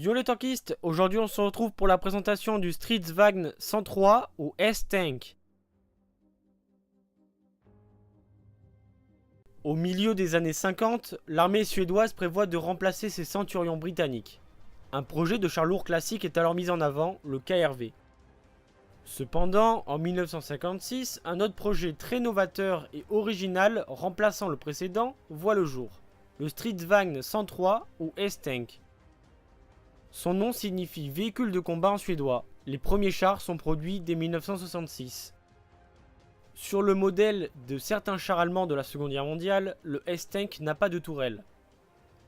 Yo les tankistes, aujourd'hui on se retrouve pour la présentation du Stridsvagn 103 ou S-Tank. Au milieu des années 50, l'armée suédoise prévoit de remplacer ses centurions britanniques. Un projet de char lourd classique est alors mis en avant, le KRV. Cependant, en 1956, un autre projet très novateur et original remplaçant le précédent voit le jour, le Stridsvagn 103 ou S-Tank. Son nom signifie véhicule de combat en suédois. Les premiers chars sont produits dès 1966. Sur le modèle de certains chars allemands de la Seconde Guerre mondiale, le S-Tank n'a pas de tourelle.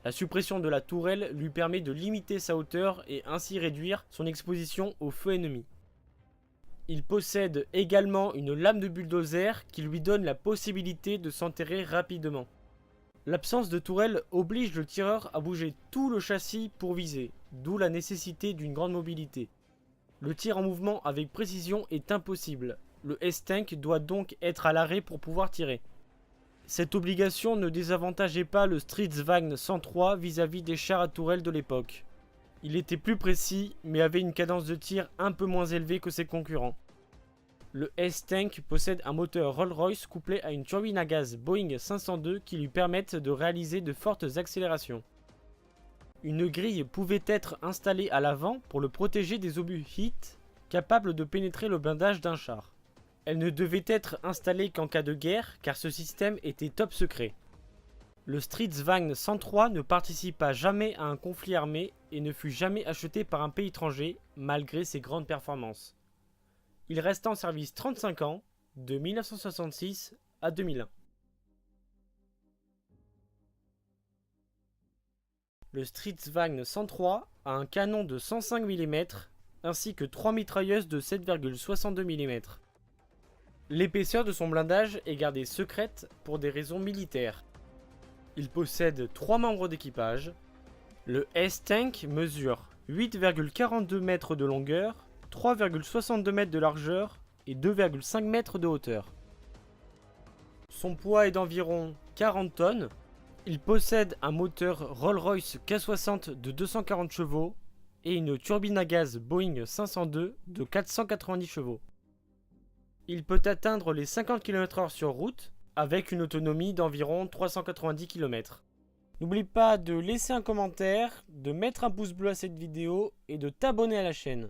La suppression de la tourelle lui permet de limiter sa hauteur et ainsi réduire son exposition au feu ennemi. Il possède également une lame de bulldozer qui lui donne la possibilité de s'enterrer rapidement. L'absence de tourelle oblige le tireur à bouger tout le châssis pour viser, d'où la nécessité d'une grande mobilité. Le tir en mouvement avec précision est impossible. Le S-Tank doit donc être à l'arrêt pour pouvoir tirer. Cette obligation ne désavantageait pas le Stridsvagn 103 vis-à-vis des chars à tourelle de l'époque. Il était plus précis, mais avait une cadence de tir un peu moins élevée que ses concurrents. Le S-Tank possède un moteur Rolls-Royce couplé à une turbine à gaz Boeing 502 qui lui permettent de réaliser de fortes accélérations. Une grille pouvait être installée à l'avant pour le protéger des obus HIT capables de pénétrer le blindage d'un char. Elle ne devait être installée qu'en cas de guerre car ce système était top secret. Le Stridsvagn 103 ne participa jamais à un conflit armé et ne fut jamais acheté par un pays étranger malgré ses grandes performances. Il resta en service 35 ans, de 1966 à 2001. Le Stridsvagn 103 a un canon de 105 mm ainsi que 3 mitrailleuses de 7,62 mm. L'épaisseur de son blindage est gardée secrète pour des raisons militaires. Il possède 3 membres d'équipage. Le S-Tank mesure 8,42 mètres de longueur, 3,62 mètres de largeur et 2,5 mètres de hauteur. Son poids est d'environ 40 tonnes. Il possède un moteur Rolls-Royce K60 de 240 chevaux et une turbine à gaz Boeing 502 de 490 chevaux. Il peut atteindre les 50 km/h sur route avec une autonomie d'environ 390 km. N'oublie pas de laisser un commentaire, de mettre un pouce bleu à cette vidéo et de t'abonner à la chaîne.